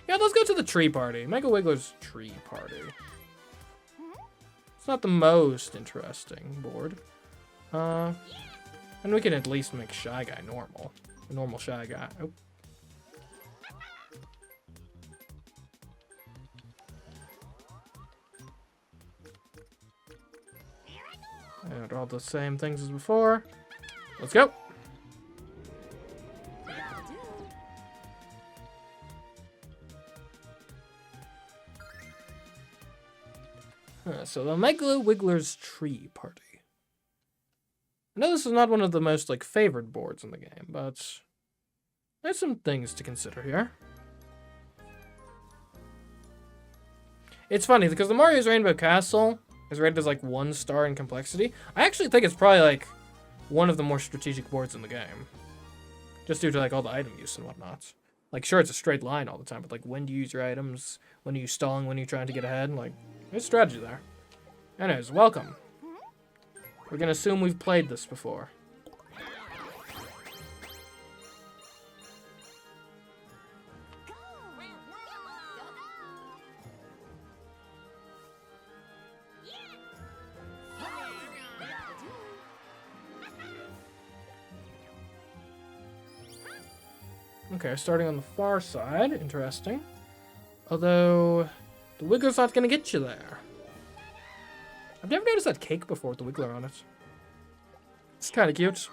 Yeah, let's go to the tree party. Mega Wiggler's tree party. It's not the most interesting board. And we can at least make Shy Guy normal. A normal Shy Guy. Oh. And all the same things as before. Let's go. So the Mega Wiggler's Tree Party. I know this is not one of the most favored boards in the game, but there's some things to consider here. It's funny because the Mario's Rainbow Castle is rated as 1 star in complexity. I actually think it's probably one of the more strategic boards in the game, just due to all the item use and whatnot. Sure, it's a straight line all the time, but when do you use your items? When are you stalling? When are you trying to get ahead? There's strategy there. Anyways, welcome. We're gonna assume we've played this before. Okay, starting on the far side. Interesting. Although, the Wiggler's not gonna get you there. I've never noticed that cake before with the Wiggler on it. It's kind of cute.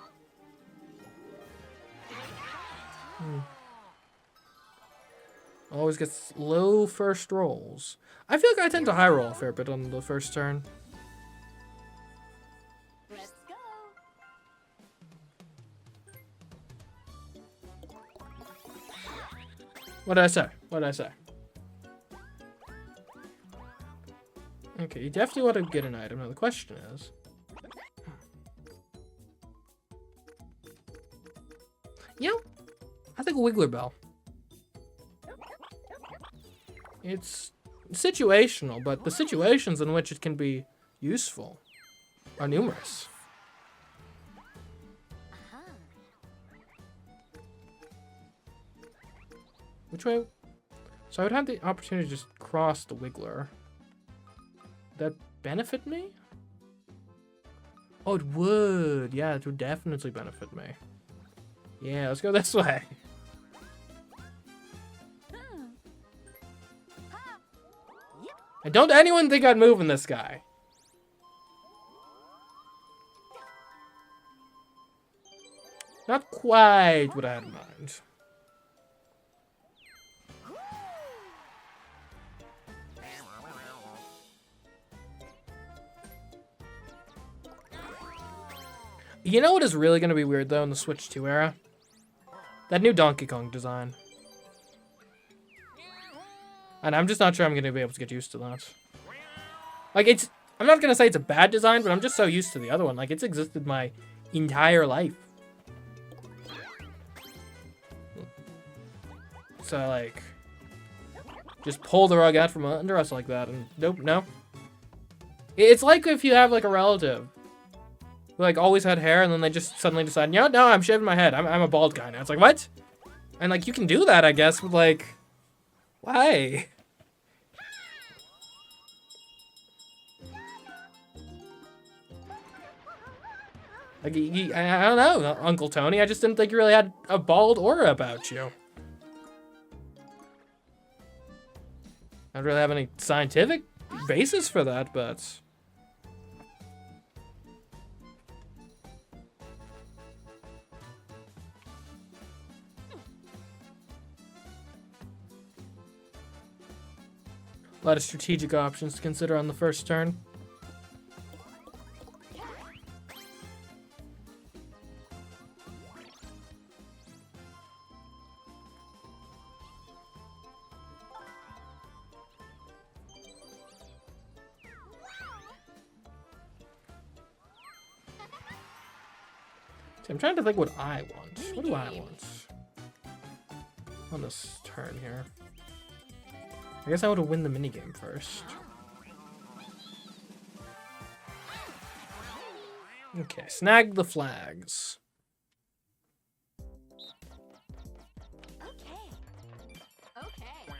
Always gets low first rolls. I feel like I tend to high roll a fair bit on the first turn. Let's go. What did I say? What did I say? Okay, you definitely want to get an item. Now the question is... I think a Wiggler Bell. It's situational, but the situations in which it can be useful are numerous. Which way? So I would have the opportunity to just cross the Wiggler. That benefit me? Oh, it would. Yeah, it would definitely benefit me. Yeah, let's go this way. And don't anyone think I'd move in this guy. Not quite what I had in mind. You know what is really going to be weird, though, in the Switch 2 era? That new Donkey Kong design. And I'm just not sure I'm going to be able to get used to that. I'm not going to say it's a bad design, but I'm just so used to the other one. It's existed my entire life. So, just pull the rug out from under us like that, and nope, no. It's like if you have, a relative who, always had hair, and then they just suddenly decide, no, I'm shaving my head. I'm a bald guy now. It's what? And, you can do that, I guess, but, why? I don't know, Uncle Tony. I just didn't think you really had a bald aura about you. I don't really have any scientific basis for that, but... a lot of strategic options to consider on the first turn. I'm trying to think what I want. What do I want on this turn here? I guess I want to win the minigame first. Okay, snag the flags. Okay.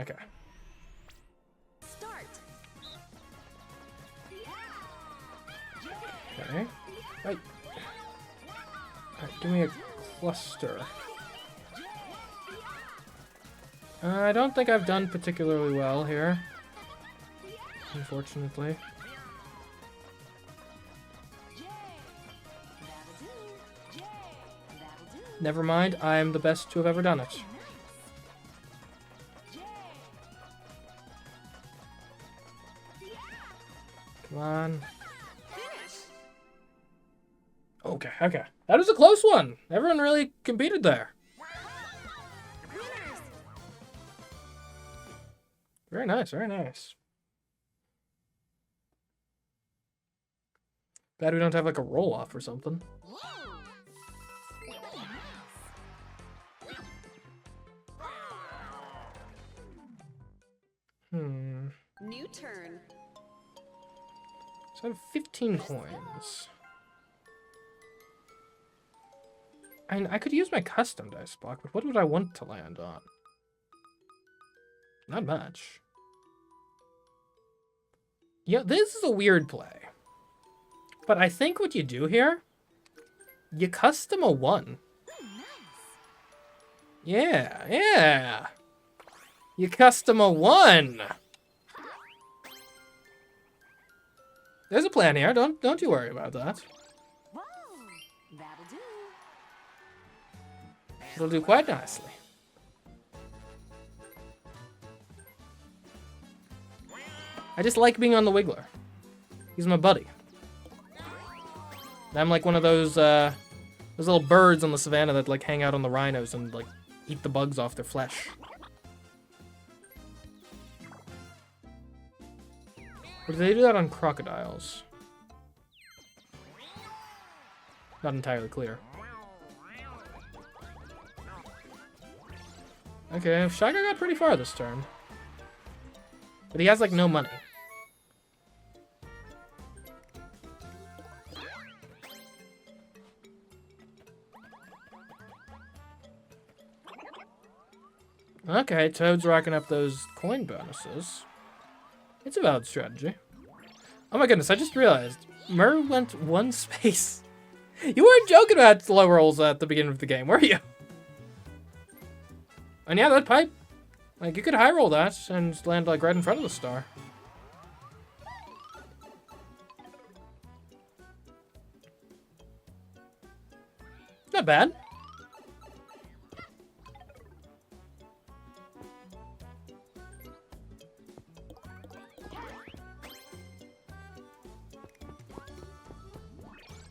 Okay. Start. Okay. Right. Alright, give me a cluster. I don't think I've done particularly well here. Unfortunately. Never mind, I am the best to have ever done it. Come on. Okay, okay. That was a close one. Everyone really competed there. Very nice, very nice. Glad we don't have like a roll-off or something. New turn. So I have 15 coins. And I could use my custom dice block, but what would I want to land on? Not much. Yeah, this is a weird play. But I think what you do here, you custom a 1. Yeah, yeah. You custom a 1. There's a plan here. Don't you worry about that. Whoa, that'll do. It'll do quite nicely. I just like being on the Wiggler. He's my buddy. I'm like one of those little birds on the savannah that like hang out on the rhinos and like eat the bugs off their flesh. Or do they do that on crocodiles? Not entirely clear. Okay, Shy Guy got pretty far this turn. But he has like no money. Okay, Toad's racking up those coin bonuses. It's a valid strategy. Oh my goodness, I just realized. Mur went 1 space. You weren't joking about slow rolls at the beginning of the game, were you? And yeah, that pipe. Like, you could high roll that and land like right in front of the star. Not bad.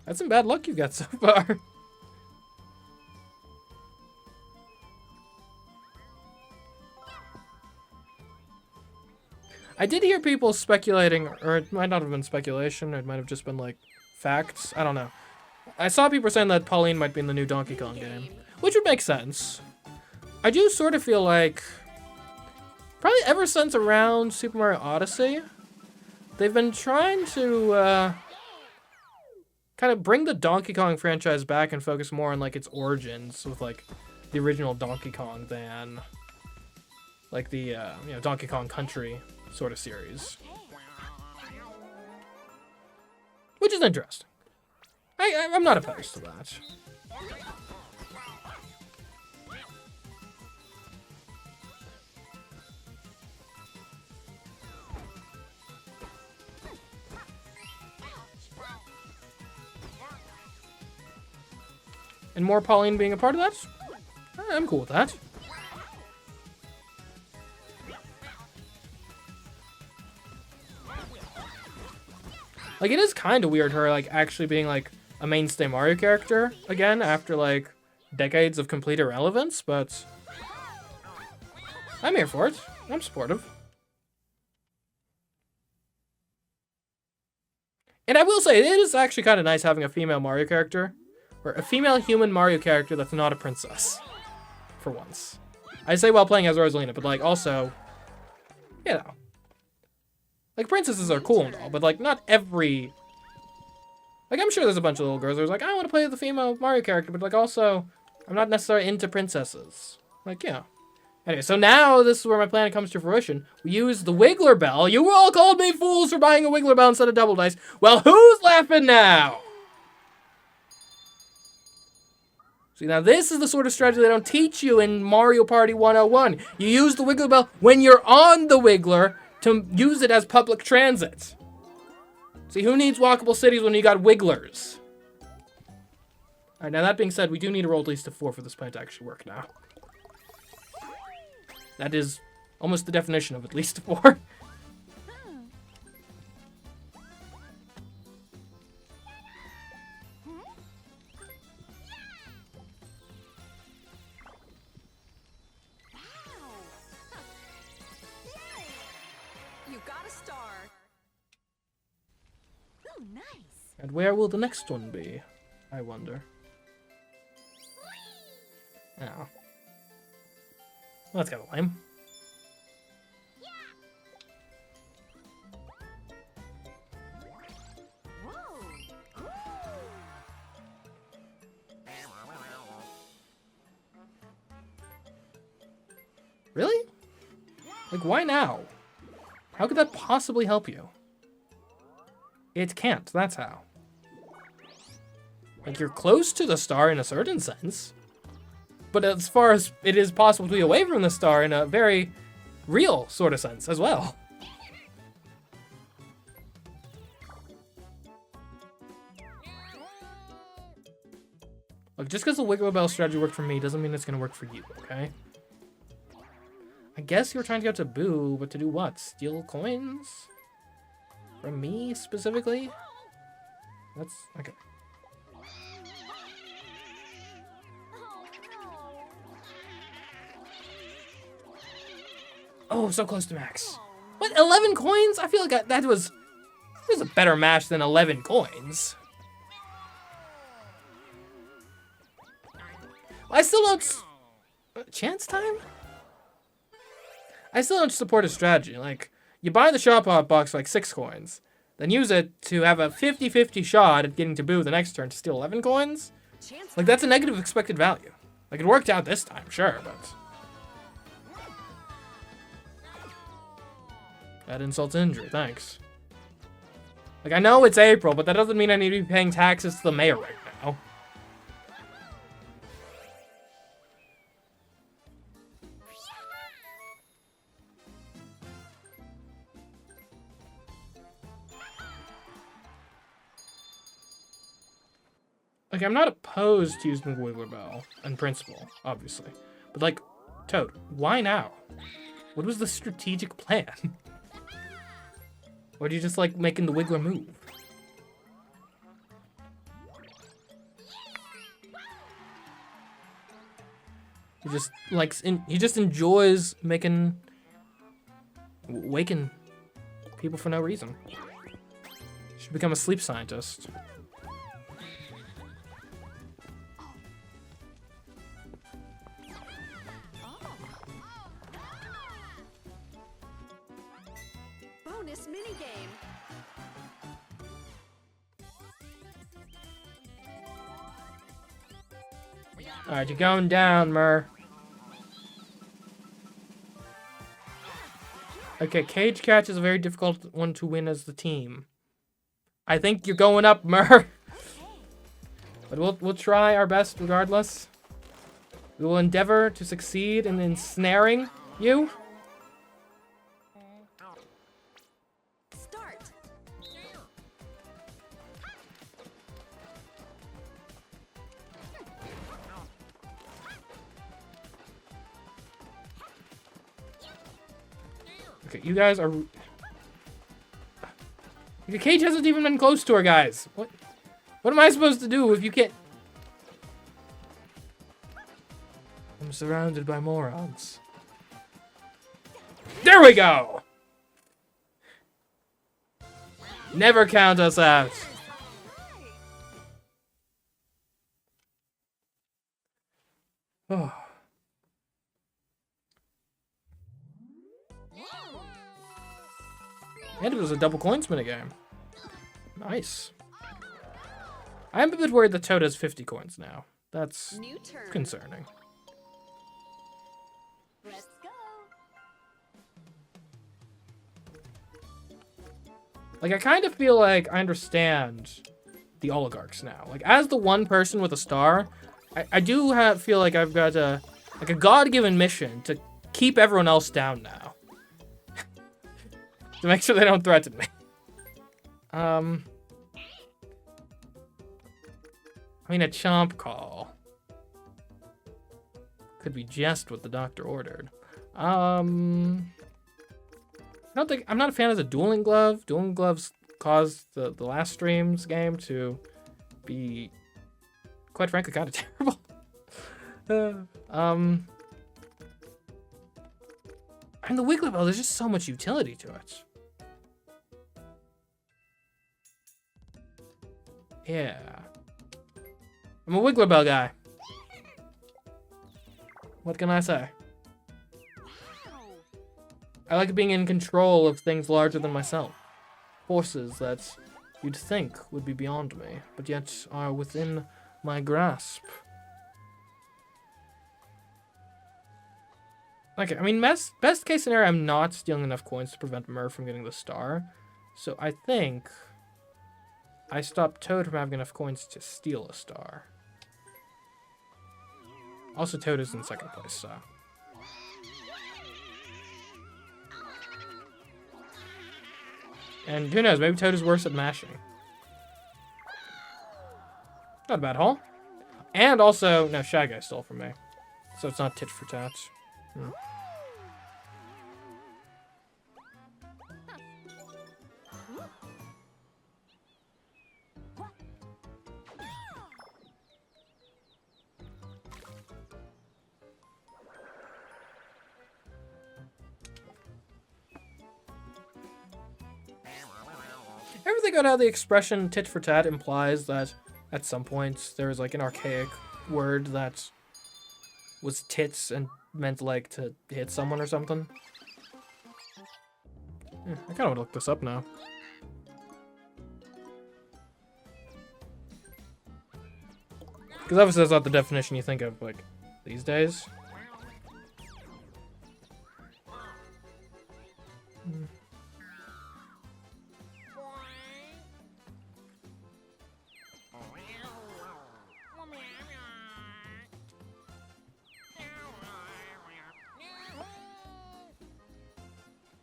That's some bad luck you've got so far. I did hear people speculating, or it might not have been speculation, it might have just been like facts. I don't know. I saw people saying that Pauline might be in the new Donkey Kong game, which would make sense. I do sort of feel like, probably ever since around Super Mario Odyssey, they've been trying to kind of bring the Donkey Kong franchise back and focus more on like its origins with like the original Donkey Kong than like the you know, Donkey Kong Country sort of series, which is interesting. I'm not opposed to that. And more Pauline being a part of that, I'm cool with that. Like, it is kind of weird her, like, actually being, like, a mainstay Mario character again after, like, decades of complete irrelevance, but I'm here for it. I'm supportive. And I will say, it is actually kind of nice having a female Mario character, or a female human Mario character that's not a princess, for once. I say while playing as Rosalina, but, like, also, you know. Like, princesses are cool and all, but, like, not every... Like, I'm sure there's a bunch of little girls who's like, I want to play the female Mario character, but, like, also, I'm not necessarily into princesses. Like, yeah. Anyway, so now this is where my plan comes to fruition. We use the Wiggler Bell. You all called me fools for buying a Wiggler Bell instead of double dice. Well, who's laughing now? See, now this is the sort of strategy they don't teach you in Mario Party 101. You use the Wiggler Bell when you're on the Wiggler to use it as public transit. See, who needs walkable cities when you got Wigglers? Alright, now that being said, we do need to roll at least a 4 for this plan to actually work now. That is almost the definition of at least a 4. You got a star. Ooh, nice. And where will the next one be? I wonder. Oh. Well, that's kind of lame. Really? Like, why now? How could that possibly help you? It can't, that's how. Like, you're close to the star in a certain sense. But as far as it is possible to be away from the star in a very real sort of sense as well. Look, just because the Wiggler Bell strategy worked for me doesn't mean it's going to work for you, okay? I guess you were trying to get to Boo, but to do what? Steal coins? From me, specifically? That's... okay. Oh, so close to max. What, 11 coins? I feel like that was a better match than 11 coins. I still don't... chance time? I still don't support a strategy. Like, you buy the shop hop box for like 6 coins, then use it to have a 50-50 shot at getting to Boo the next turn to steal 11 coins? Like, that's a negative expected value. Like, it worked out this time, sure, but... that insults injury, thanks. Like, I know it's April, but that doesn't mean I need to be paying taxes to the mayor right now. Like, I'm not opposed to using the Wiggler Bell in principle, obviously. But, like, Toad, why now? What was the strategic plan? Or do you just like making the Wiggler move? He just likes, he just enjoys waking people for no reason. Should become a sleep scientist. Bonus minigame. Alright, you're going down, Mur. Okay, Cage Catch is a very difficult one to win as the team. I think you're going up, Mur. But we'll try our best regardless. We will endeavor to succeed in ensnaring you. Start. Okay, you guys are... the cage hasn't even been close to her, guys. What am I supposed to do if you can't... I'm surrounded by morons. There we go! Never count us out. Oh. And it was a double coin spin game. Nice. I'm a bit worried that Toad has 50 coins now. That's New turn. concerning. Let's go. Like, I kind of feel like I understand the oligarchs now. Like, as the one person with a star, I do feel like I've got a God-given mission to keep everyone else down now. To make sure they don't threaten me. I mean, a chomp call could be just what the doctor ordered. I'm not a fan of the dueling glove. Dueling gloves caused the last stream's game to be, quite frankly, kind of terrible. And the Wiggly Bell, there's just so much utility to it. Yeah. I'm a Wiggler Bell guy. What can I say? I like being in control of things larger than myself. Forces that you'd think would be beyond me, but yet are within my grasp. Okay, I mean, best case scenario, I'm not stealing enough coins to prevent Murph from getting the star. So I think I stopped Toad from having enough coins to steal a star. Also, Toad is in second place, so. And who knows, maybe Toad is worse at mashing. Not a bad haul. And also, no, Shy Guy stole from me. So it's not tit for tat. Ever think about how the expression tit for tat implies that at some point there was like an archaic word that was tits and meant like to hit someone or something? Yeah, I kind of want to look this up now. Because obviously that's not the definition you think of like these days.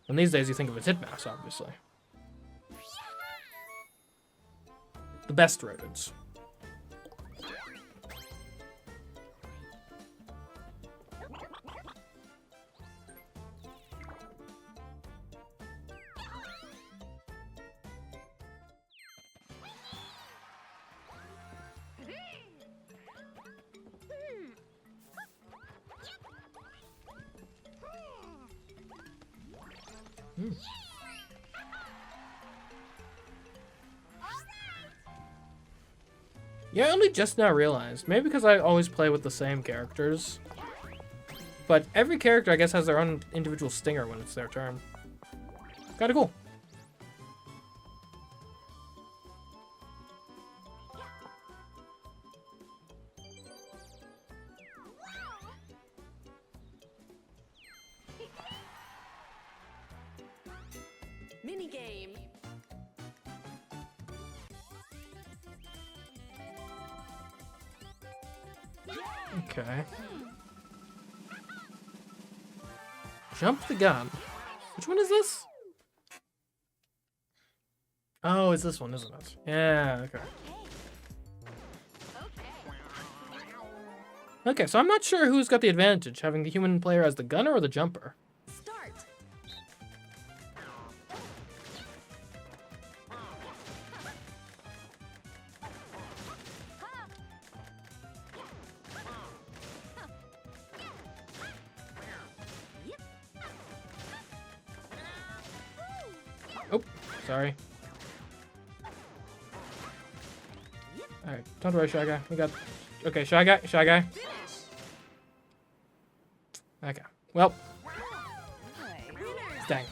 And these days you think of a titmouse, obviously. The best rodents. Yeah, I only just now realized. Maybe because I always play with the same characters. But every character, I guess, has their own individual stinger when it's their turn. Kinda cool. Mini game. Okay. Jump the gun. Which one is this? Oh, it's this one, isn't it? Yeah, okay. Okay, so I'm not sure who's got the advantage, having the human player as the gunner or the jumper. Start. Oh, sorry. Alright, don't worry, Shy Guy. We got... Okay, Shy Guy, Shy Guy. Okay, well. Dang.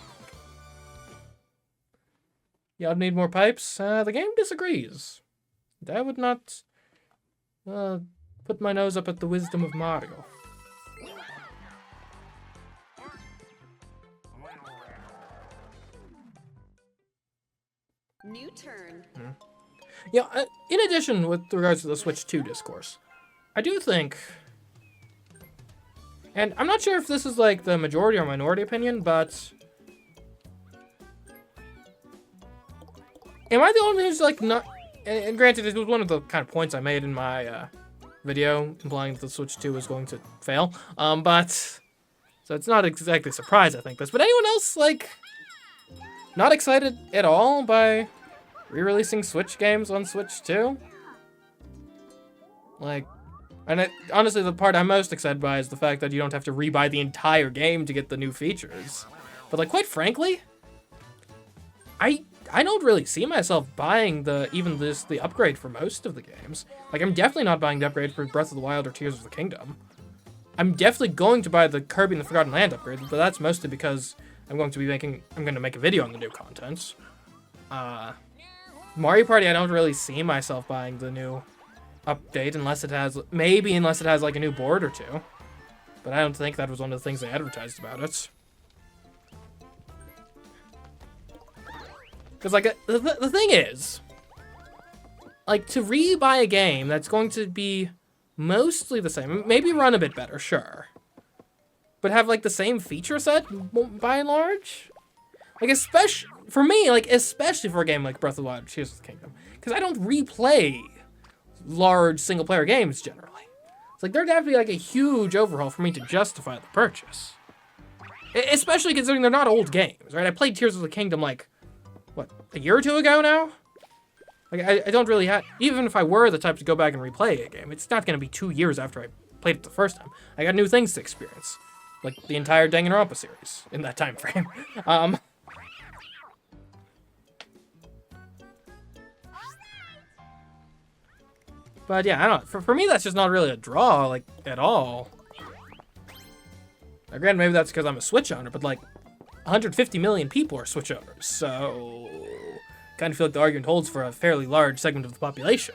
Y'all need more pipes? The game disagrees. I would not put my nose up at the wisdom of Mario. New turn. Yeah, in addition, with regards to the Switch 2 discourse, I do think, and I'm not sure if this is like the majority or minority opinion, but am I the only one who's like not, and granted, it was one of the kind of points I made in my video, implying that the Switch 2 was going to fail, but, so it's not exactly a surprise, I think, this, but anyone else, like, not excited at all by re-releasing Switch games on Switch 2? Like, and honestly, the part I'm most excited by is the fact that you don't have to rebuy the entire game to get the new features. But like, quite frankly, I don't really see myself buying the upgrade for most of the games. Like, I'm definitely not buying the upgrade for Breath of the Wild or Tears of the Kingdom. I'm definitely going to buy the Kirby and the Forgotten Land upgrade, but that's mostly because I'm going to make a video on the new content. Mario Party, I don't really see myself buying the new update unless it has like a new board or two. But I don't think that was one of the things they advertised about it. Because like the thing is, like, to rebuy a game that's going to be mostly the same, maybe run a bit better, sure, but have like the same feature set by and large. Like, especially for me, like, especially for a game like Breath of the Wild, Tears of the Kingdom, because I don't replay large single-player games generally. It's like there'd have to be like a huge overhaul for me to justify the purchase, especially considering they're not old games, right? I played Tears of the Kingdom like, what, a year or two ago now? Like, I don't really have, even if I were the type to go back and replay a game, it's not going to be 2 years after I played it the first time. I got new things to experience, like the entire Danganronpa series in that time frame. But yeah, I don't know. For me, that's just not really a draw, like, at all. Now, granted, maybe that's because I'm a Switch owner, but like, 150 million people are Switch owners, so kind of feel like the argument holds for a fairly large segment of the population.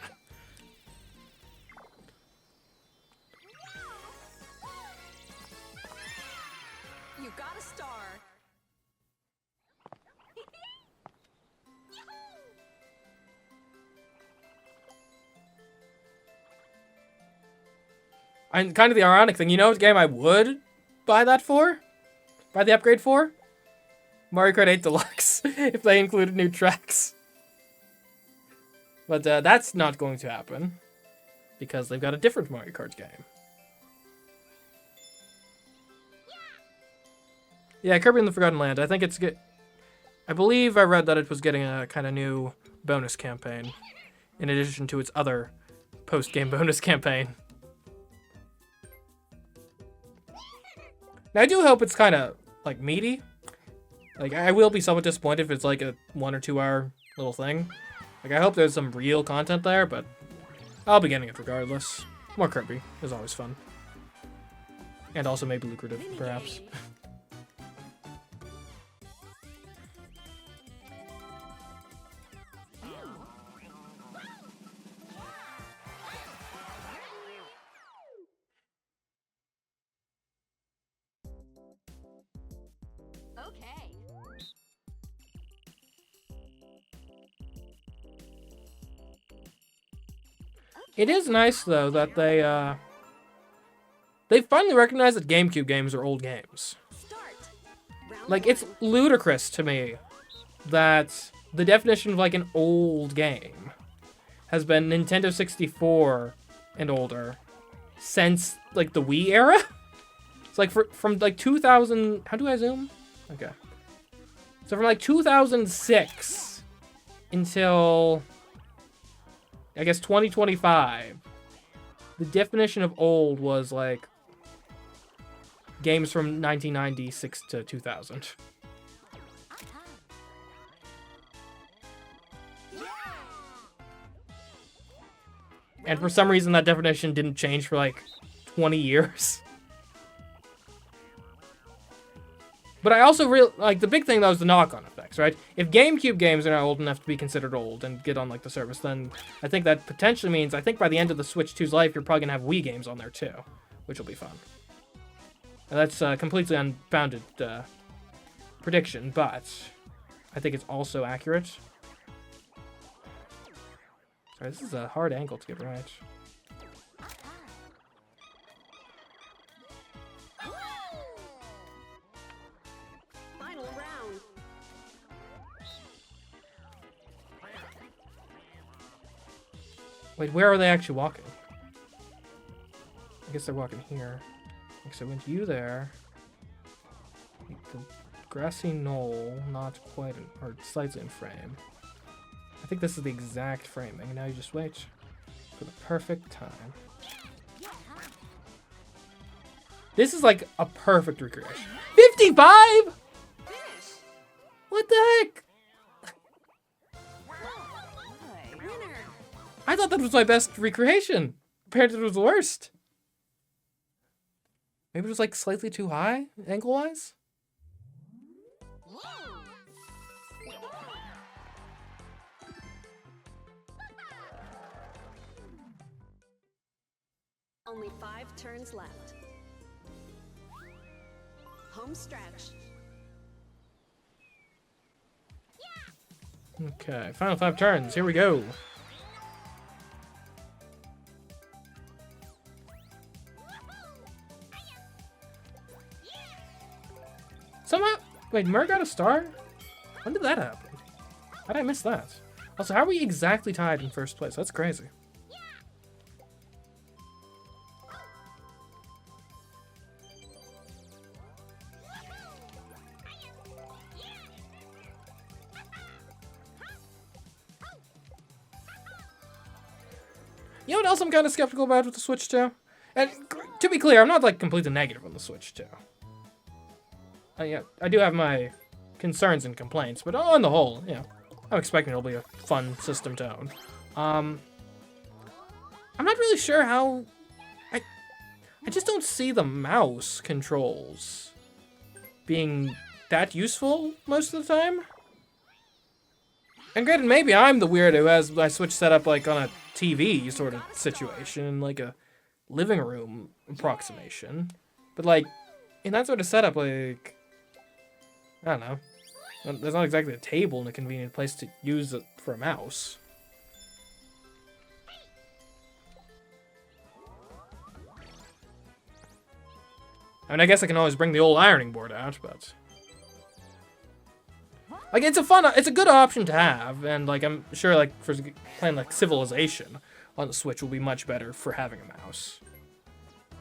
You got a star. And kind of the ironic thing, you know what game I would buy that for? Buy the upgrade for? Mario Kart 8 Deluxe, if they included new tracks. But that's not going to happen, because they've got a different Mario Kart game. Yeah, Kirby and the Forgotten Land. I think it's good. I believe I read that it was getting a kind of new bonus campaign, in addition to its other post-game bonus campaign. Now, I do hope it's kind of, like, meaty. Like, I will be somewhat disappointed if it's, like, a 1 or 2 hour little thing. Like, I hope there's some real content there, but I'll be getting it regardless. More Kirby is always fun. And also maybe lucrative, perhaps. Okay. It is nice, though, that they finally recognized that GameCube games are old games. Start. Round Like, it's ludicrous to me that the definition of, like, an old game has been Nintendo 64 and older since, like, the Wii era. It's like from like 2000, how do I zoom? Okay. So from like 2006 until, I guess, 2025, the definition of old was like games from 1996 to 2000. And for some reason, that definition didn't change for like 20 years. But I also like the big thing though is the knock-on effects, right? If GameCube games are not old enough to be considered old and get on like the service, then I think that potentially means, I think by the end of the Switch 2's life, you're probably gonna have Wii games on there too, which will be fun. And that's a completely unfounded prediction, but I think it's also accurate. Alright, this is a hard angle to get right. Final round. Wait, where are they actually walking? I guess they're walking here. Okay, so went you there. The grassy knoll, not quite, or slightly in frame. I think this is the exact framing. Now you just wait for the perfect time. This is like a perfect recreation. 55? Finish. What the heck? Winner. I thought that was my best recreation. Apparently it was the worst. Maybe it was like slightly too high, angle-wise? Only 5 turns left. Home stretch. Okay, final 5 turns. Here we go. Somehow, wait, Mer got a star? When did that happen? How did I miss that? Also, how are we exactly tied in first place? That's crazy. You know what else I'm kind of skeptical about with the Switch 2? And to be clear, I'm not like completely negative on the Switch 2. Yeah, I do have my concerns and complaints, but on the whole, you know, I'm expecting it'll be a fun system to own. I'm not really sure how... I just don't see the mouse controls being that useful most of the time. And granted, maybe I'm the weirdo who has my Switch set up like on a TV sort of situation, like a living room approximation. But like, in that sort of setup, like, I don't know. There's not exactly a table and a convenient place to use it for a mouse. I mean, I guess I can always bring the old ironing board out, but... Like, it's a good option to have, and, like, I'm sure, like, for playing, like, Civilization on the Switch will be much better for having a mouse.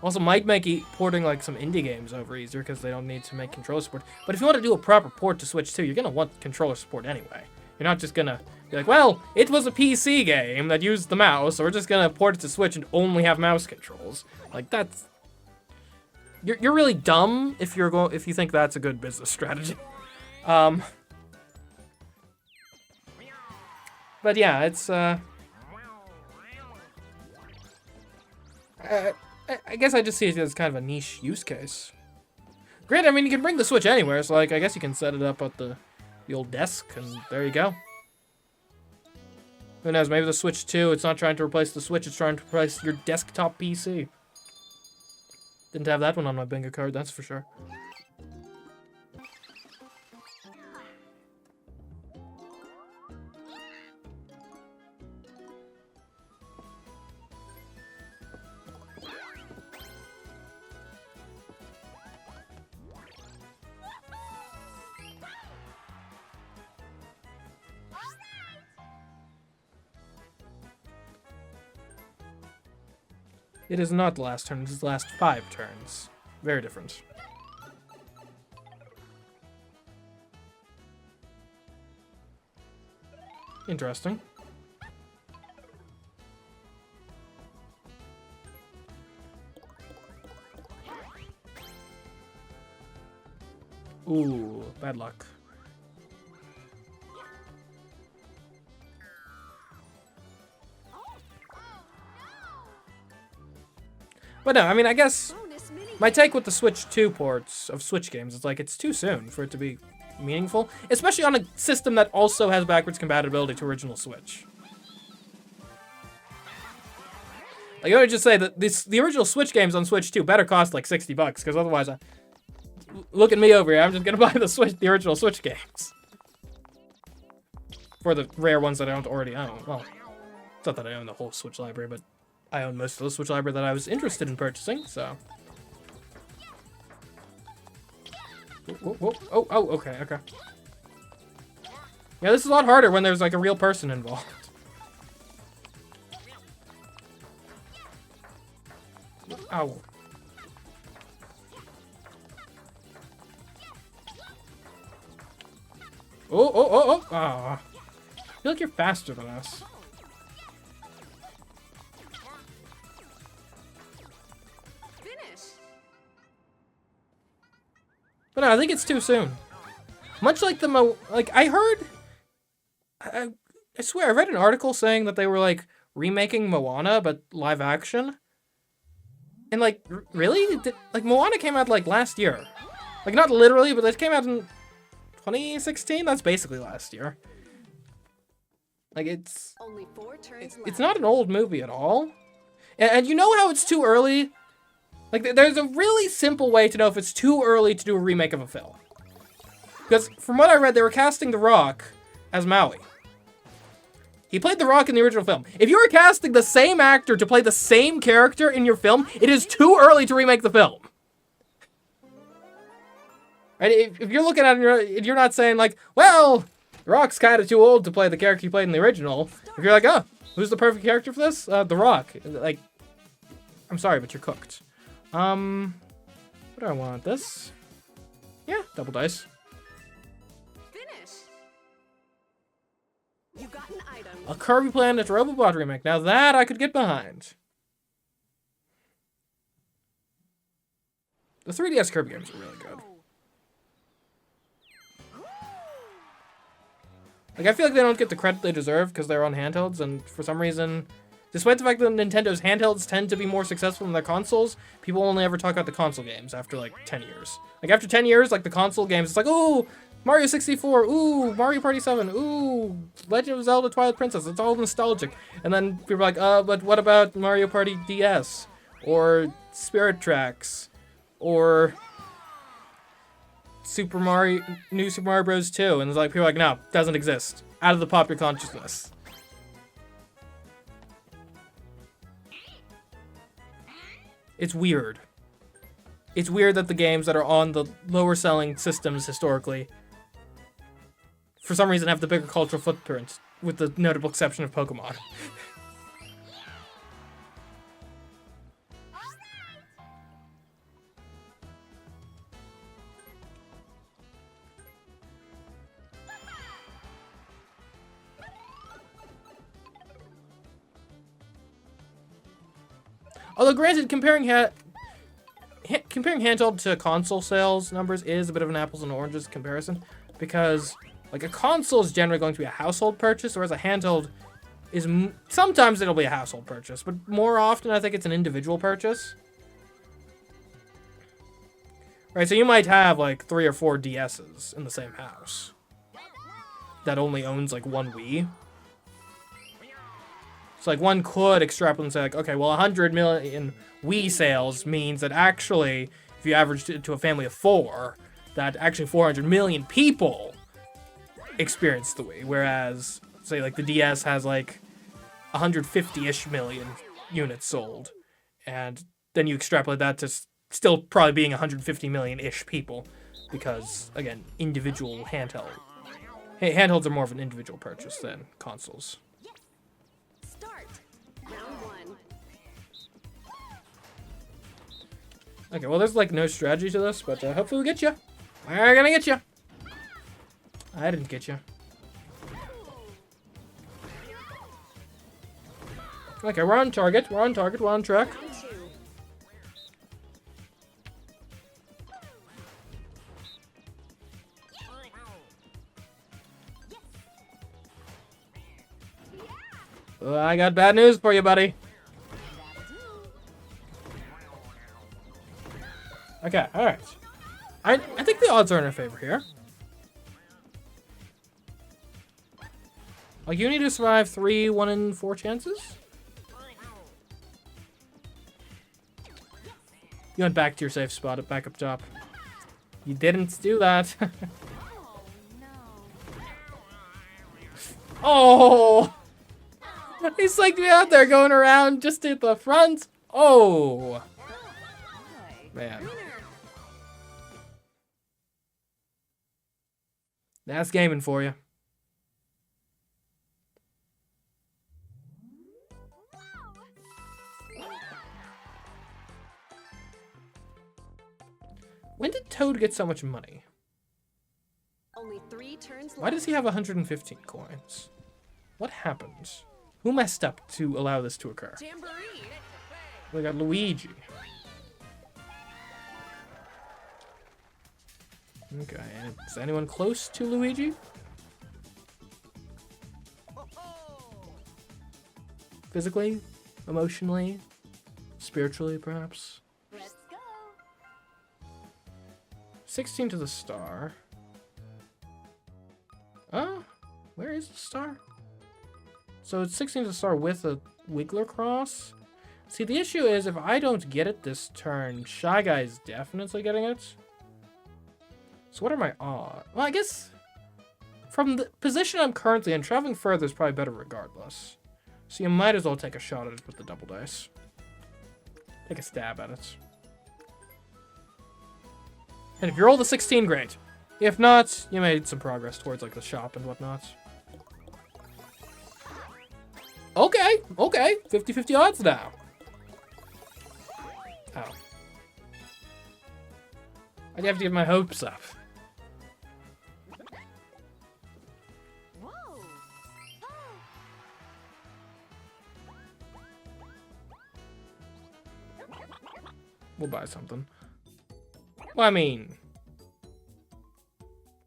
Also, might make porting, like, some indie games over easier, because they don't need to make controller support. But if you want to do a proper port to Switch 2, you're going to want controller support anyway. You're not just going to be like, well, it was a PC game that used the mouse, so we're just going to port it to Switch and only have mouse controls. Like, that's... You're really dumb if you think that's a good business strategy. But yeah, it's I guess I just see it as kind of a niche use case. Granted, I mean, you can bring the Switch anywhere, so like I guess you can set it up at the old desk, and there you go. Who knows? Maybe the Switch 2, it's not trying to replace the Switch; it's trying to replace your desktop PC. Didn't have that one on my bingo card, that's for sure. It is not the last turn, it is the last 5 turns. Very different. Interesting. Ooh, bad luck. But no, I mean, I guess my take with the Switch 2 ports of Switch games is like it's too soon for it to be meaningful, especially on a system that also has backwards compatibility to original Switch. Like, I would just say that the original Switch games on Switch 2 better cost like $60, because otherwise, look at me over here, I'm just gonna buy the original Switch games. For the rare ones that I don't already own. Well, not that I own the whole Switch library, but I own most of the Switch library that I was interested in purchasing, so. Whoa, whoa, whoa. Oh, okay. Yeah, this is a lot harder when there's like a real person involved. Ow. Oh. Ah. I feel like you're faster than us. Finish. But no, I think it's too soon. Much like I heard, I swear I read an article saying that they were like remaking Moana but live action. And like, really? Like Moana came out like last year. Like not literally, but it came out in 2016. That's basically last year. Like it's Only 4 turns left. it's not an old movie at all. And you know how it's too early? Like there's a really simple way to know if it's too early to do a remake of a film. Because from what I read, they were casting The Rock as Maui. He played The Rock in the original film. If you are casting the same actor to play the same character in your film, it is too early to remake the film. Right? If you're looking at it, you're not saying like, well, The Rock's kind of too old to play the character he played in the original. If you're like, oh, who's the perfect character for this? The Rock. Like, I'm sorry, but you're cooked. What do I want? This? Yeah, double dice. Finish. You got an item. A Kirby Planet Robobot remake. Now that I could get behind. The 3DS Kirby games are really good. Like, I feel like they don't get the credit they deserve because they're on handhelds, and for some reason, despite the fact that Nintendo's handhelds tend to be more successful than their consoles, people only ever talk about the console games after, like, 10 years. Like, after 10 years, like, the console games, it's like, ooh, Mario 64, ooh, Mario Party 7, ooh, Legend of Zelda Twilight Princess, it's all nostalgic. And then people are like, but what about Mario Party DS? Or Spirit Tracks? Or New Super Mario Bros. 2, and it's like, people are like, no, doesn't exist. Out of the popular consciousness. It's weird. It's weird that the games that are on the lower selling systems historically, for some reason, have the bigger cultural footprint, with the notable exception of Pokemon. Although, granted, comparing handheld to console sales numbers is a bit of an apples and oranges comparison, because like a console is generally going to be a household purchase, whereas a handheld is sometimes it'll be a household purchase, but more often I think it's an individual purchase. Right, so you might have like 3 or 4 DSs in the same house that only owns like one Wii. So like one could extrapolate and say like, okay, well 100 million Wii sales means that actually, if you averaged it to a family of 4, that actually 400 million people experienced the Wii. Whereas, say like the DS has like 150-ish million units sold. And then you extrapolate that to still probably being 150 million-ish people. Because, again, individual handheld. Handhelds are more of an individual purchase than consoles. Start. Round 1. Okay, well, there's like no strategy to this, but hopefully we get you. We're gonna get you. I didn't get you. Okay, we're on target. We're on target. We're on track. Round 2. I got bad news for you, buddy. Okay, alright. I think the odds are in our favor here. Like, you need to survive 3 1 in 4 chances? You went back to your safe spot, back up top. You didn't do that. Oh, no. Oh! He's like me out there going around just at the front. Oh. Man. That's gaming for you. When did Toad get so much money? Only 3 turns Why does he have 115 coins? What happened? Who messed up to allow this to occur? Jamboree. We got Luigi. Okay, is anyone close to Luigi? Physically? Emotionally? Spiritually, perhaps? Let's go. 16 to the star. Where is the star? So it's 16 to the star with a Wiggler cross? See, the issue is if I don't get it this turn, Shy Guy's definitely getting it. So what are my odds? Well, I guess from the position I'm currently in, traveling further is probably better regardless. So you might as well take a shot at it with the double dice. Take a stab at it. And if you roll the 16, great. If not, you made some progress towards like the shop and whatnot. Okay, 50-50 odds now. Oh. I'd have to give my hopes up. Whoa. We'll buy something. Well, I mean,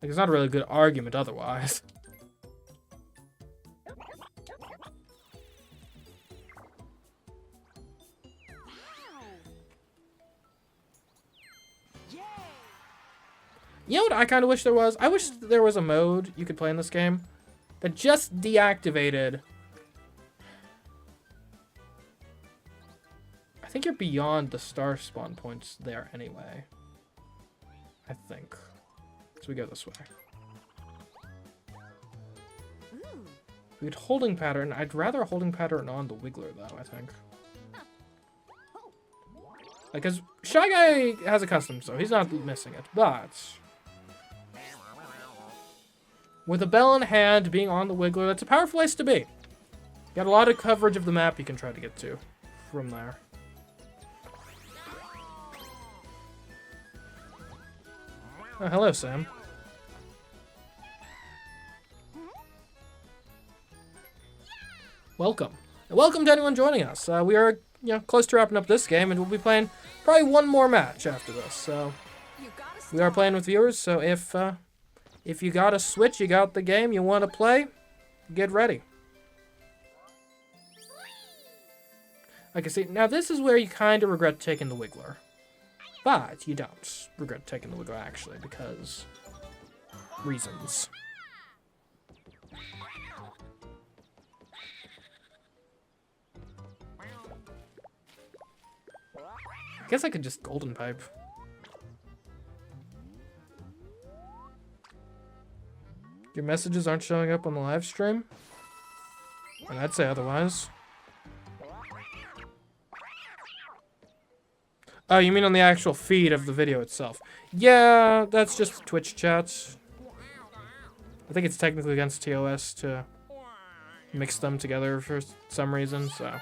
like, it's not a really good argument otherwise. You know what I kind of wish there was? I wish there was a mode you could play in this game that just deactivated. I think you're beyond the star spawn points there anyway. I think. So we go this way. We get holding pattern. I'd rather a holding pattern on the Wiggler though, I think. Like, cause Shy Guy has a custom, so he's not missing it, but with a bell in hand, being on the Wiggler, that's a powerful place to be. Got a lot of coverage of the map you can try to get to from there. Oh, hello, Sam. Welcome. And welcome to anyone joining us. We are, close to wrapping up this game, and we'll be playing probably one more match after this. So we are playing with viewers, so if you got a Switch, you got the game, you want to play, get ready. Like I see, now this is where you kind of regret taking the Wiggler. But you don't regret taking the Wiggler, actually, because reasons. I guess I could just golden pipe. Your messages aren't showing up on the live stream? And I'd say otherwise. Oh, you mean on the actual feed of the video itself? Yeah, that's just Twitch chats. I think it's technically against TOS to mix them together for some reason, so.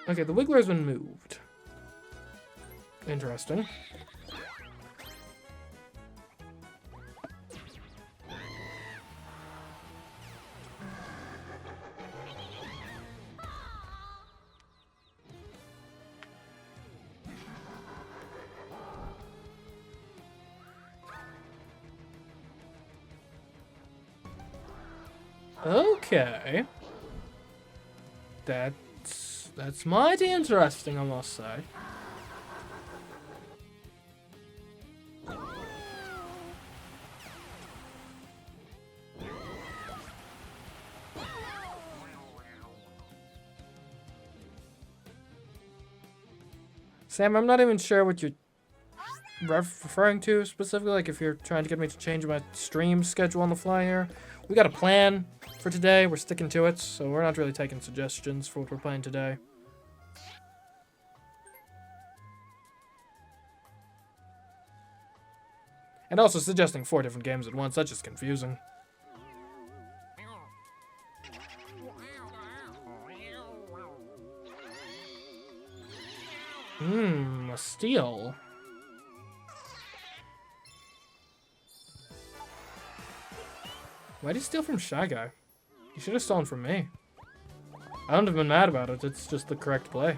Okay, the Wiggler has been moved. Interesting. Okay. That's mighty interesting, I must say. Sam, I'm not even sure what you're referring to specifically, like if you're trying to get me to change my stream schedule on the fly here. We got a plan for today. We're sticking to it, so we're not really taking suggestions for what we're playing today. And also suggesting 4 different games at once, that's just confusing. A steal. Why'd he steal from Shy Guy? He should have stolen from me. I wouldn't have been mad about it, it's just the correct play.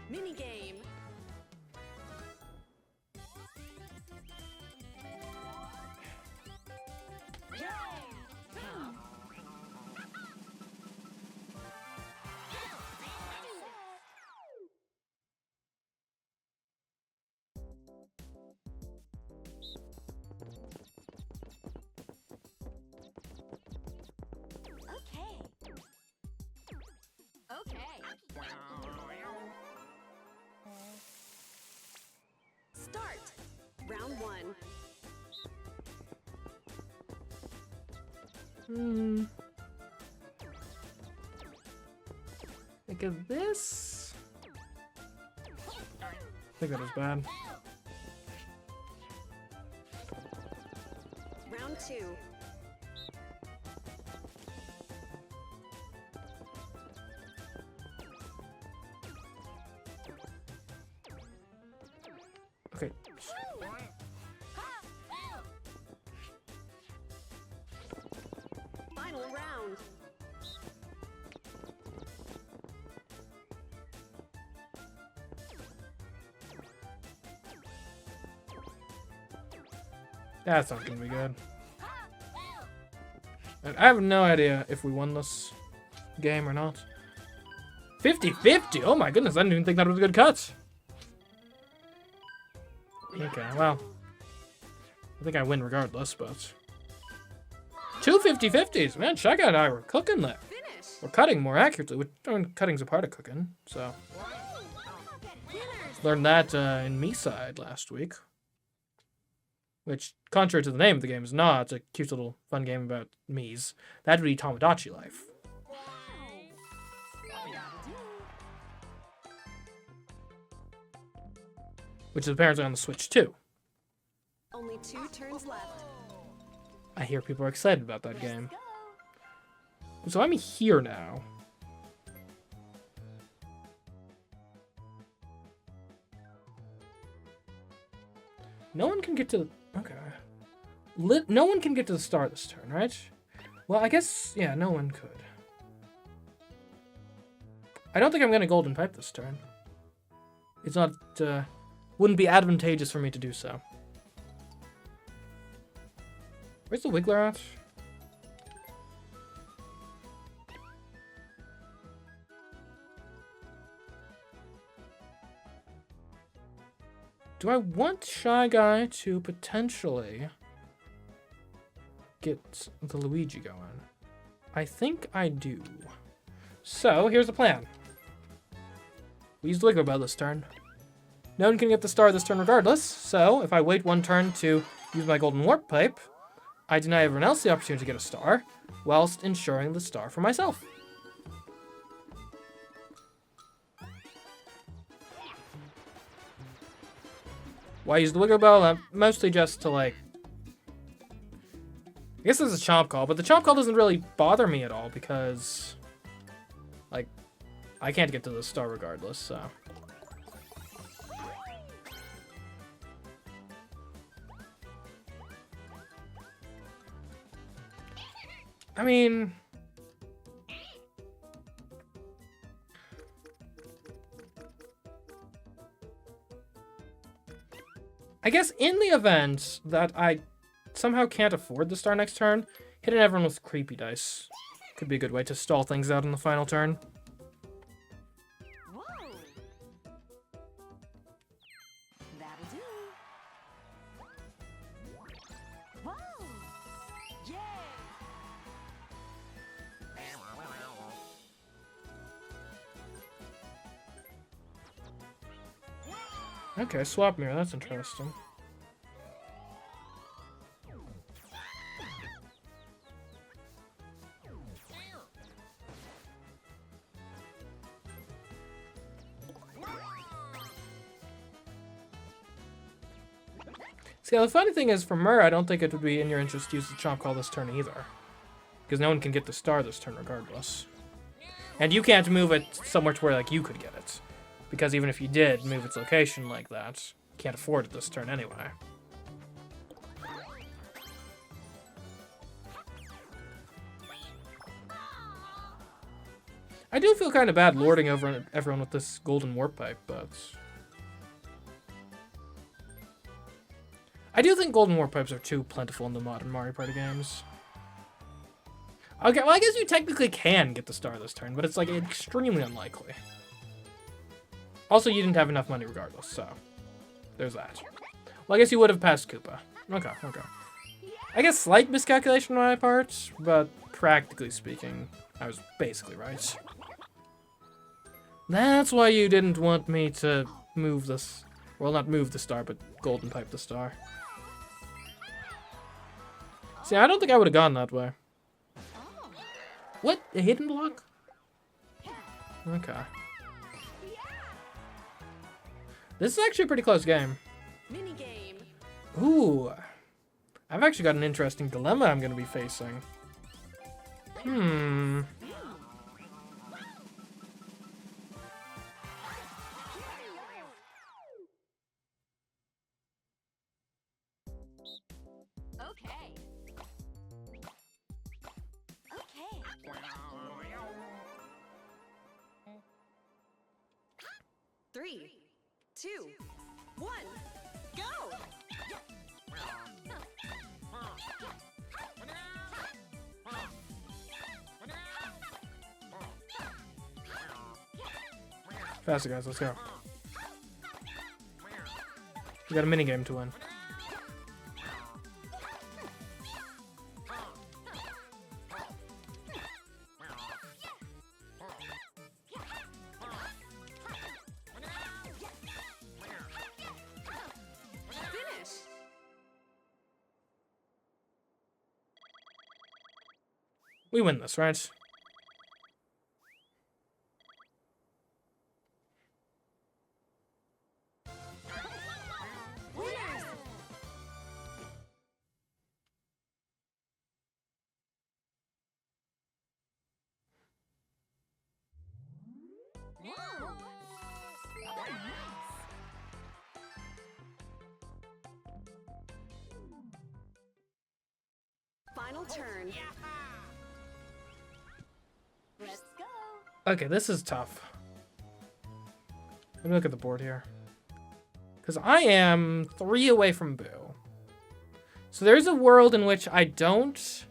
Mini game. Start. Round 1. Look at this. I think that was bad. Round 2. Okay. Final round. That's not gonna be good. And I have no idea if we won this game or not. 50-50! Oh my goodness, I didn't even think that was a good cut. Okay, well. I think I win regardless, but... 2 50-50s! Man, Shy Guy and I were cooking there. Finish. We're cutting more accurately. Cutting's a part of cooking, so... Learned that in Me-Side last week. Which, contrary to the name of the game, is not a cute little fun game about Mii's. That would be Tamagotchi Life. Which is apparently on the Switch too. Only 2 turns left. I hear people are excited about that game. So I'm here now. No one can get to the... Okay. No one can get to the star this turn, right? Well, I guess... Yeah, no one could. I don't think I'm going to Golden Pipe this turn. It's not... wouldn't be advantageous for me to do so. Where's the Wiggler at? Do I want Shy Guy to potentially get the Luigi going? I think I do. So, here's the plan. We use the Wiggler Bell this turn. No one can get the star this turn regardless, so if I wait 1 turn to use my Golden Warp Pipe, I deny everyone else the opportunity to get a star, whilst ensuring the star for myself. Why use the Wiggler Bell? Mostly just to, like... I guess this is a Chomp Call, but the Chomp Call doesn't really bother me at all because... Like, I can't get to the star regardless, so... I mean... I guess in the event that I somehow can't afford the star next turn, hitting everyone with creepy dice could be a good way to stall things out in the final turn. Whoa. That'll do. Whoa. Okay, swap mirror. That's interesting. See, the funny thing is, for Mur, I don't think it would be in your interest to use the Chomp Call this turn either. Because no one can get the star this turn regardless. And you can't move it somewhere to where, like, you could get it. Because even if you did move its location like that, you can't afford it this turn anyway. I do feel kind of bad lording over everyone with this golden warp pipe, but... I do think golden warp pipes are too plentiful in the modern Mario Party games. Okay, well, I guess you technically can get the star this turn, but it's, like, extremely unlikely. Also, you didn't have enough money regardless, so there's that. Well, I guess you would have passed Koopa. Okay, okay. I guess slight miscalculation on my part, but practically speaking, I was basically right. That's why you didn't want me to move this. Well, not move the star, but golden pipe the star. See, I don't think I would have gone that way. What? A hidden block? Okay. This is actually a pretty close game. Mini game. Ooh. I've actually got an interesting dilemma I'm going to be facing. Okay. Okay. 3, 2, 1, go! Faster, guys. Let's go. We got a minigame to win. Finish! We win this, right? Winners! Final turn. Let's go. Okay, this is tough. Let me look at the board here. Because I am 3 away from Boo. So there's a world in which I don't...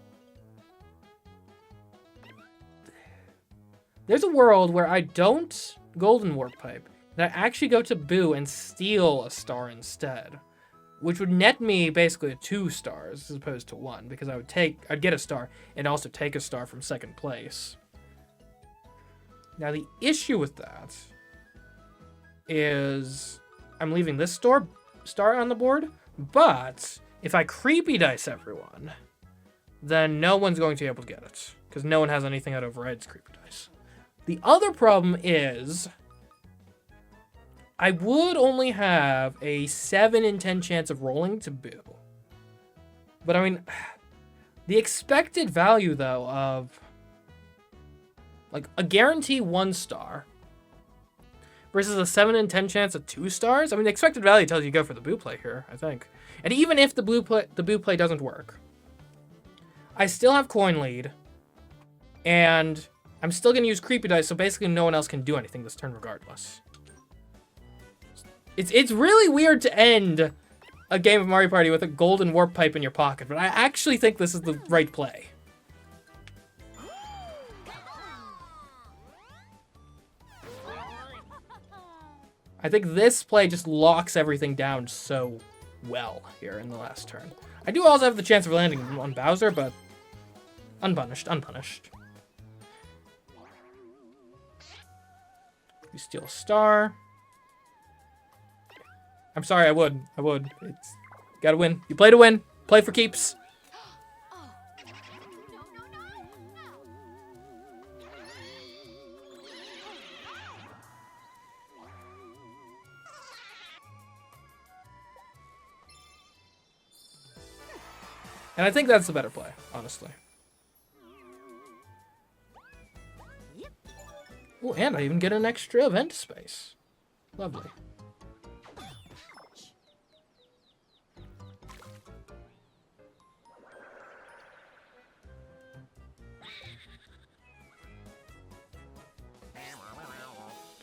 There's a world where I don't Golden Warp Pipe, and I actually go to Boo and steal a star instead. Which would net me basically 2 stars as opposed to 1, because I'd get a star and also take a star from second place. Now the issue with that is I'm leaving this star on the board, but if I creepy dice everyone, then no one's going to be able to get it, because no one has anything that overrides creepy dice. The other problem is I would only have a 7 in 10 chance of rolling to Boo. But I mean, the expected value though of like a guarantee 1 star versus a 7 in 10 chance of 2 stars. I mean, the expected value tells you go for the Boo play here, I think. And even if the Boo play doesn't work, I still have coin lead, and I'm still gonna use creepy dice, so basically no one else can do anything this turn regardless. It's really weird to end a game of Mario Party with a golden warp pipe in your pocket, but I actually think this is the right play. I think this play just locks everything down so well here in the last turn. I do also have the chance of landing on Bowser, but unpunished. We steal a star. I'm sorry, I would. It's gotta win. You play to win. Play for keeps. And I think that's the better play, honestly. Oh, and I even get an extra event space. Lovely.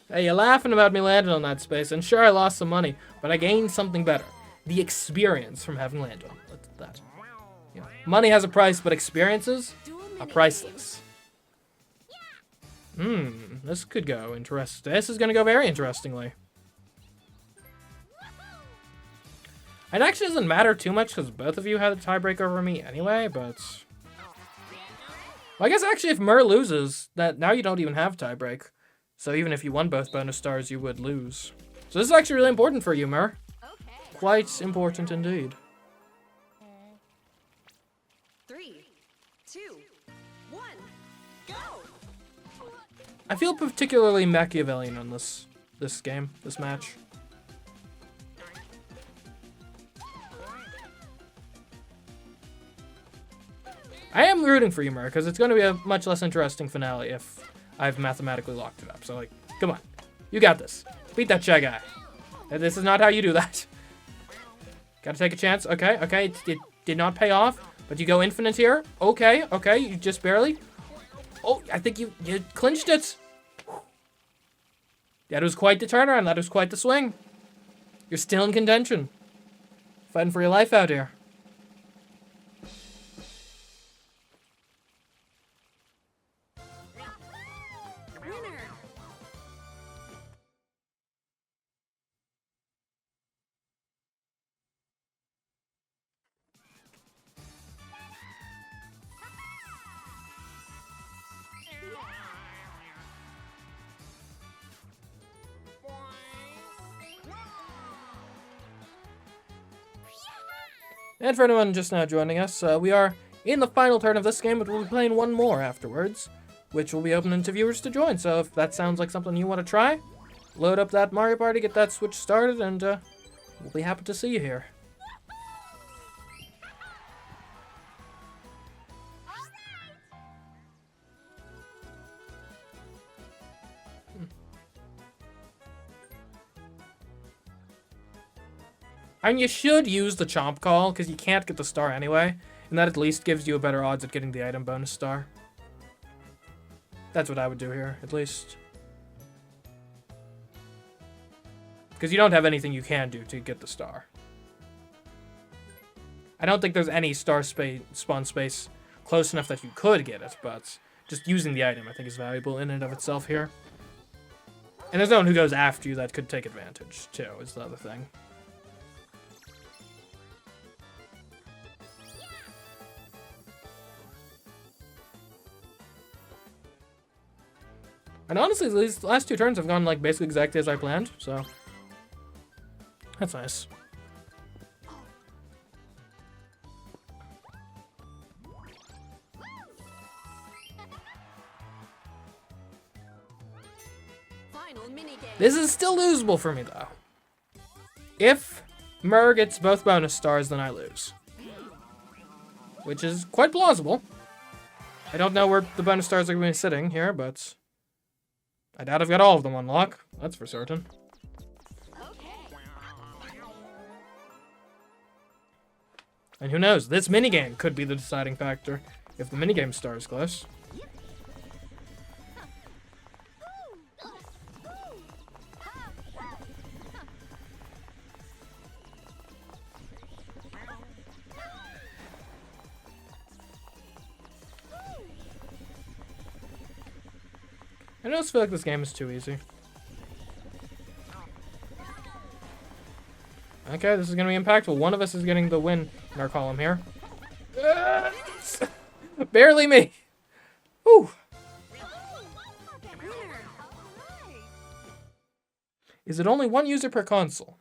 Hey, you're laughing about me landing on that space, and sure, I lost some money, but I gained something better. The experience from having landed on that. Yeah. Money has a price, but experiences are priceless. This could go interesting. This is going to go very interestingly. It actually doesn't matter too much because both of you had a tiebreak over me anyway, but... Well, I guess actually if Mur loses, that now you don't even have tiebreak. So even if you won both bonus stars, you would lose. So this is actually really important for you, Mur. Quite important indeed. 3, 2, 1, go! I feel particularly Machiavellian on this game, this match. I am rooting for you, Mur, because it's going to be a much less interesting finale if I've mathematically locked it up. So, like, come on. You got this. Beat that shy guy. This is not how you do that. Gotta take a chance. Okay, it did not pay off, but you go infinite here. Okay, you just barely. Oh, I think you clinched it. That was quite the turnaround. That was quite the swing. You're still in contention. Fighting for your life out here. Winner! And for anyone just now joining us, we are in the final turn of this game, but we'll be playing one more afterwards, which will be open to viewers to join. So if that sounds like something you want to try, load up that Mario Party, get that Switch started, and we'll be happy to see you here. And you should use the Chomp Call, because you can't get the star anyway, and that at least gives you a better odds at getting the item bonus star. That's what I would do here, at least. Because you don't have anything you can do to get the star. I don't think there's any star spawn space close enough that you could get it, but just using the item I think is valuable in and of itself here. And there's no one who goes after you that could take advantage, too, is the other thing. And honestly, these last two turns have gone like basically exactly as I planned, so that's nice. Final minigame. This is still losable for me though. If Mur gets both bonus stars, then I lose. Which is quite plausible. I don't know where the bonus stars are going to be sitting here, but I doubt I've got all of them on lock. That's for certain. And who knows? This minigame could be the deciding factor if the minigame star is close. I just feel like this game is too easy. Okay, this is going to be impactful. One of us is getting the win in our column here. Barely me. Whew. Is it only one user per console?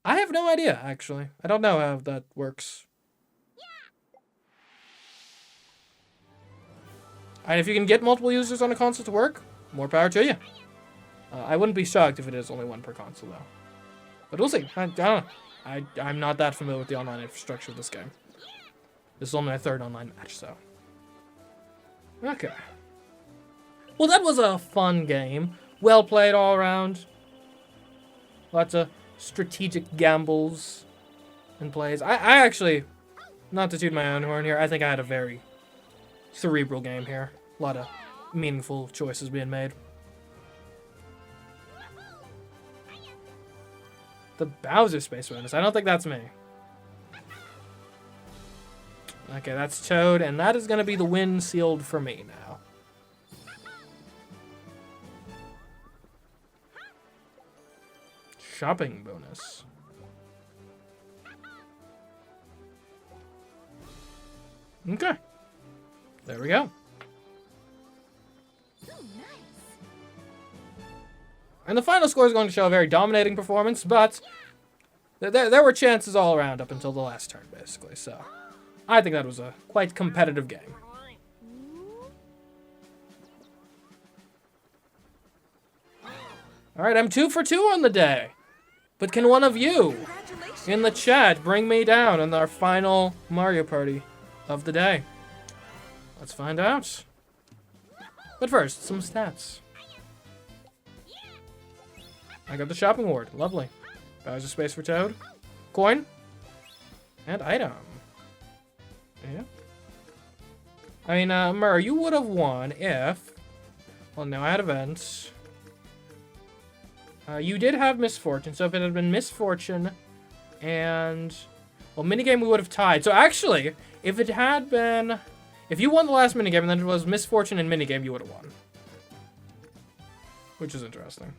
I have no idea, actually. I don't know how that works. And if you can get multiple users on a console to work, more power to you. I wouldn't be shocked if it is only one per console, though. But we'll see. I don't know. I'm not that familiar with the online infrastructure of this game. This is only my third online match, so. Okay. Well, that was a fun game. Well played all around. Lots of strategic gambles and plays. I actually, not to toot my own horn here, I think I had a very cerebral game here. A lot of meaningful choices being made. The Bowser Space bonus. I don't think that's me. Okay, that's Toad, and that is going to be the win sealed for me now. Shopping bonus. Okay. There we go. And the final score is going to show a very dominating performance, but there were chances all around up until the last turn, basically. So I think that was a quite competitive game. All right, I'm 2 for 2 on the day. But can one of you in the chat bring me down in our final Mario Party of the day? Let's find out. But first, some stats. I got the shopping award. Lovely. Bowser Space for Toad. Coin. And item. Yeah. I mean, Murr, you would have won if... Well, no, I had events. You did have Misfortune, so if it had been Misfortune and... Well, minigame, we would have tied. So actually, if it had been... If you won the last minigame and then it was Misfortune and minigame, you would have won. Which is interesting.